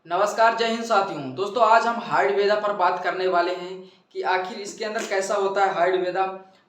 नमस्कार, जय हिंद साथियों। दोस्तों आज हम आयुर्वेदा पर बात करने वाले हैं कि आखिर इसके अंदर कैसा होता है आयुर्वेदा,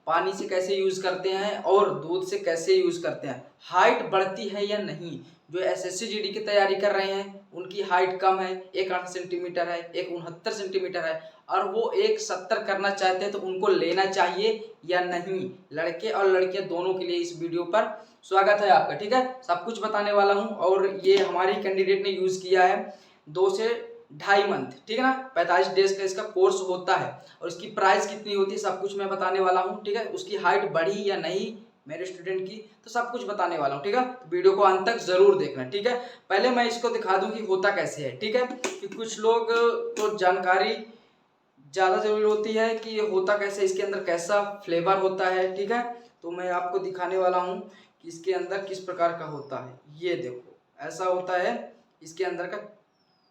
पानी से कैसे यूज़ करते हैं और दूध से कैसे यूज़ करते हैं, हाइट बढ़ती है या नहीं। जो एसएससी जीडी की तैयारी कर रहे हैं उनकी हाइट कम है, एक 8 सेंटीमीटर है, एक 69 सेंटीमीटर है और वो एक 70 करना चाहते हैं, तो उनको लेना चाहिए या नहीं। लड़के और लड़कियां दोनों के लिए इस वीडियो पर स्वागत है आपका। ठीक है, सब कुछ बताने वाला हूँ और ये हमारी कैंडिडेट ने यूज़ किया है 2 से 2.5 मंथ, ठीक है ना। 45 डेज का इसका कोर्स होता है और इसकी प्राइस कितनी होती है सब कुछ मैं बताने वाला हूँ। ठीक है, उसकी हाइट बढ़ी या नहीं मेरे स्टूडेंट की, तो सब कुछ बताने वाला हूँ। ठीक है, तो वीडियो को अंत तक जरूर देखना। ठीक है, पहले मैं इसको दिखा दूं कि होता कैसे है। ठीक है, कि कुछ लोग को जानकारी ज़्यादा जरूरी होती है कि ये होता कैसे, इसके अंदर कैसा फ्लेवर होता है। ठीक है, तो मैं आपको दिखाने वाला हूँ कि इसके अंदर किस प्रकार का होता है। ये देखो ऐसा होता है इसके अंदर का,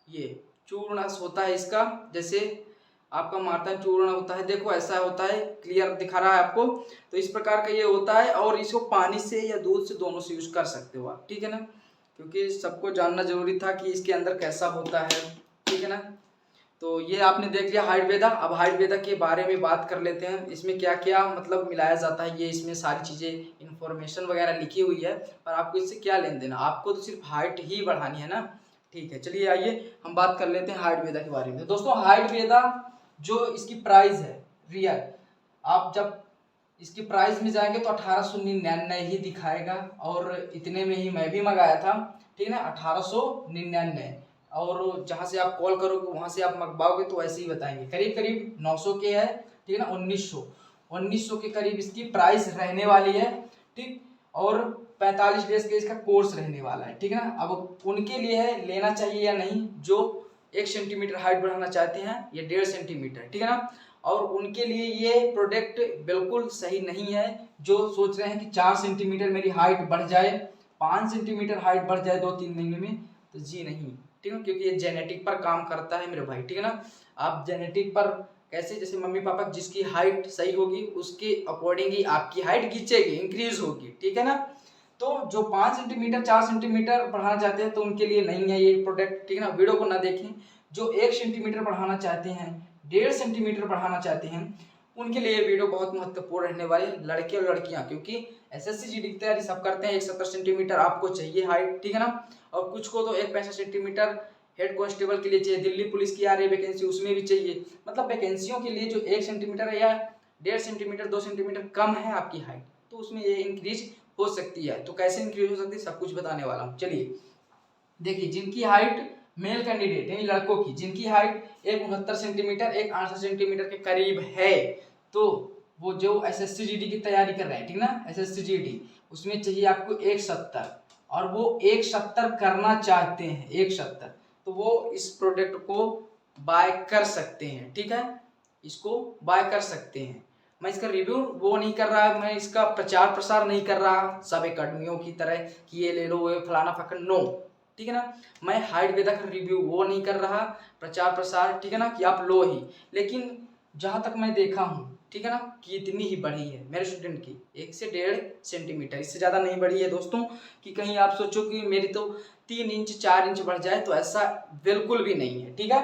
ये चूर्ण होता है इसका, जैसे आपका मार्तन चूर्ण होता है, देखो ऐसा होता है, क्लियर दिखा रहा है आपको। तो इस प्रकार का ये होता है और इसको पानी से या दूध से दोनों से यूज कर सकते हो आप। ठीक है ना, क्योंकि सबको जानना जरूरी था कि इसके अंदर कैसा होता है। ठीक है ना, तो ये आपने देख लिया आयुर्वेदा। अब आयुर्वेदा के बारे में बात कर लेते हैं, इसमें क्या क्या मतलब मिलाया जाता है, ये इसमें सारी चीज़ें इन्फॉर्मेशन वगैरह लिखी हुई है, पर आपको इससे क्या लेन देना, आपको तो सिर्फ हाइट ही बढ़ानी है ना। ठीक है, चलिए आइए हम बात कर लेते हैं आयुर्वेदा के बारे में। दोस्तों आयुर्वेदा जो इसकी प्राइस है रियल, आप जब इसकी प्राइस में जाएंगे तो 1899 ही दिखाएगा और इतने में ही मैं भी मंगाया था। ठीक है ना, 1899। और जहाँ से आप कॉल करोगे वहाँ से आप मंगवाओगे तो ऐसे ही बताएंगे, करीब करीब 900 के है। ठीक है ना, 1900 के करीब इसकी प्राइस रहने वाली है। ठीक, और 45 डेज के इसका कोर्स रहने वाला है। ठीक है ना, अब उनके लिए है लेना चाहिए या नहीं जो 1 सेंटीमीटर हाइट बढ़ाना चाहते हैं या 1.5 सेंटीमीटर। ठीक है ना, और उनके लिए ये प्रोडक्ट बिल्कुल सही नहीं है जो सोच रहे हैं कि 4 सेंटीमीटर मेरी हाइट बढ़ जाए, 5 सेंटीमीटर हाइट बढ़ जाए 2-3 महीने में, तो जी नहीं। ठीक है, क्योंकि ये जेनेटिक पर काम करता है मेरे भाई। ठीक है ना, आप जेनेटिक पर कैसे, जैसे मम्मी पापा जिसकी हाइट सही होगी उसके अकॉर्डिंग ही आपकी हाइट खींचेगी, इंक्रीज होगी। ठीक है ना, तो जो 5 सेंटीमीटर 4 सेंटीमीटर बढ़ाना चाहते हैं तो उनके लिए नहीं है ये प्रोडक्ट। ठीक है ना, वीडियो को ना देखें। जो 1 सेंटीमीटर बढ़ाना चाहते हैं, 1.5 सेंटीमीटर बढ़ाना चाहते हैं, उनके लिए ये वीडियो बहुत महत्वपूर्ण रहने वाले, लड़के और लड़कियां, क्योंकि एसएससी जीडी की तैयारी सब करते हैं। 170 सेंटीमीटर आपको चाहिए हाइट। ठीक है ना, और कुछ को तो 165 सेंटीमीटर हेड कांस्टेबल के लिए चाहिए, दिल्ली पुलिस की आ रही है वैकेंसी उसमें भी चाहिए। मतलब वैकेंसियों के लिए जो 1 सेंटीमीटर या 1.5 सेंटीमीटर 2 सेंटीमीटर कम है आपकी हाइट, तो उसमें ये इंक्रीज हो सकती है। तो कैसे इंक्रीज हो सकती है सब कुछ बताने वाला हूँ। चलिए देखिए, जिनकी हाइट मेल कैंडिडेट यानी लड़कों की, जिनकी हाइट 169 सेंटीमीटर 168 सेंटीमीटर के करीब है, तो वो जो एसएससी जीडी की तैयारी कर रहे हैं, ठीक ना, एसएससी जीडी, उसमें चाहिए आपको 170 और वो 170 करना चाहते हैं 170, तो वो इस प्रोडक्ट को बाय कर सकते हैं। ठीक है, इसको बाय कर सकते हैं। मैं इसका रिव्यू वो नहीं कर रहा, मैं इसका प्रचार प्रसार नहीं कर रहा सब एकेडमियों की तरह कि ये ले लो ये फलाना फकन, नो। ठीक है ना, मैं आयुर्वेदा का रिव्यू वो नहीं कर रहा, प्रचार प्रसार, ठीक है ना, कि आप लो ही। लेकिन जहाँ तक मैं देखा हूँ, ठीक है ना, कि इतनी ही बढ़ी है मेरे स्टूडेंट की, 1 से 1.5 सेंटीमीटर, इससे ज़्यादा नहीं बढ़ी है दोस्तों। कि कहीं आप सोचो कि मेरी तो 3 इंच 4 इंच बढ़ जाए, तो ऐसा बिल्कुल भी नहीं है। ठीक है,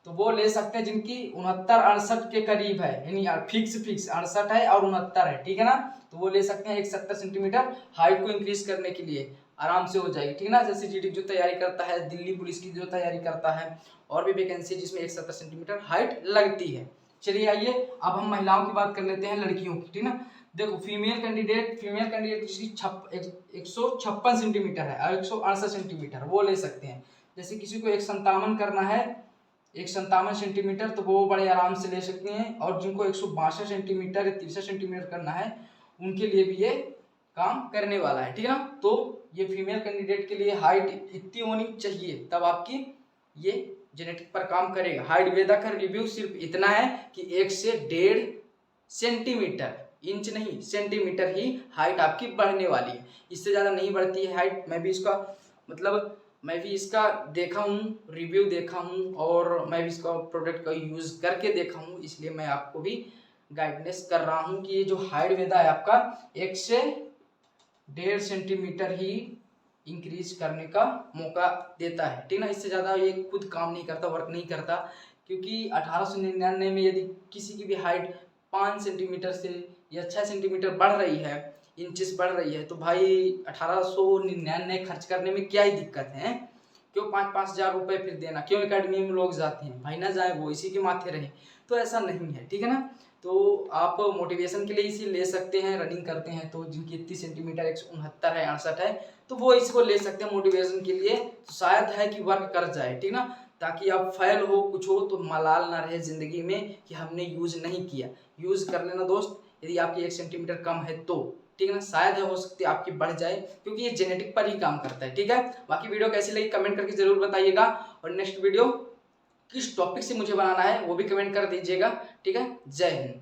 तो वो ले सकते हैं जिनकी 69-68 के करीब है, यानी फिक्स 68 है और 69 है। ठीक है ना, तो वो ले सकते हैं 170 सेंटीमीटर हाइट को इंक्रीज करने के लिए, आराम से हो जाएगी। ठीक है ना, जैसे जीडी जो तैयारी करता है, दिल्ली पुलिस की जो तैयारी करता है, और भी वैकेंसी जिसमें 170 सेंटीमीटर हाइट लगती है। चलिए आइए अब हम महिलाओं की बात कर लेते हैं, लड़कियों की। ठीक ना, देखो फीमेल कैंडिडेट जिसकी 156 सेंटीमीटर है और 168 सेंटीमीटर, वो ले सकते हैं। जैसे किसी को 157 करना है, 157 सेंटीमीटर, तो वो बड़े आराम से ले सकते हैं। और जिनको 162 सेंटीमीटर 63 सेंटीमीटर करना है, उनके लिए भी ये काम करने वाला है। ठीक है ना, तो ये फीमेल कैंडिडेट के लिए हाइट इतनी होनी चाहिए, तब आपकी ये जेनेटिक पर काम करेगा। आयुर्वेदा का रिव्यू सिर्फ इतना है कि 1 से 1.5 सेंटीमीटर, इंच नहीं सेंटीमीटर ही हाइट आपकी बढ़ने वाली है, इससे ज़्यादा नहीं बढ़ती है हाइट। मैं भी इसका देखा हूँ, रिव्यू देखा हूँ, और मैं भी इसका प्रोडक्ट का यूज़ करके देखा हूँ, इसलिए मैं आपको भी गाइडेंस कर रहा हूँ कि ये जो आयुर्वेदा है आपका 1 से 1.5 सेंटीमीटर ही इंक्रीज करने का मौका देता है, ठीक ना। इससे ज़्यादा ये खुद काम नहीं करता, वर्क नहीं करता, क्योंकि 1899 में यदि किसी की भी हाइट 5 सेंटीमीटर से या 6 सेंटीमीटर बढ़ रही है, इंचेस बढ़ रही है, तो भाई 1899 खर्च करने में क्या ही दिक्कत है। क्यों 5-5 हज़ार रुपये फिर देना, क्यों एकेडमी में लोग जाते हैं, भाई ना जाए, वो इसी के माथे रहे। तो ऐसा नहीं है, ठीक है ना। तो आप मोटिवेशन के लिए इसे ले सकते हैं, रनिंग करते हैं तो जिनकी 30 सेंटीमीटर 169 है 68 है, तो वो इसको ले सकते हैं मोटिवेशन के लिए। तो शायद है कि वर्क कर जाए, ठीक ना, ताकि आप फेल हो कुछ हो तो मलाल ना रहे ज़िंदगी में कि हमने यूज़ नहीं किया। यूज़ कर लेना दोस्त, यदि आपकी 1 सेंटीमीटर कम है तो, ठीक है ना। शायद है हो सकती है आपकी बढ़ जाए, क्योंकि ये जेनेटिक पर ही काम करता है, ठीक है। बाकी वीडियो कैसी लगी कमेंट करके जरूर बताइएगा, और नेक्स्ट वीडियो किस टॉपिक से मुझे बनाना है वो भी कमेंट कर दीजिएगा, ठीक है। जय हिंद।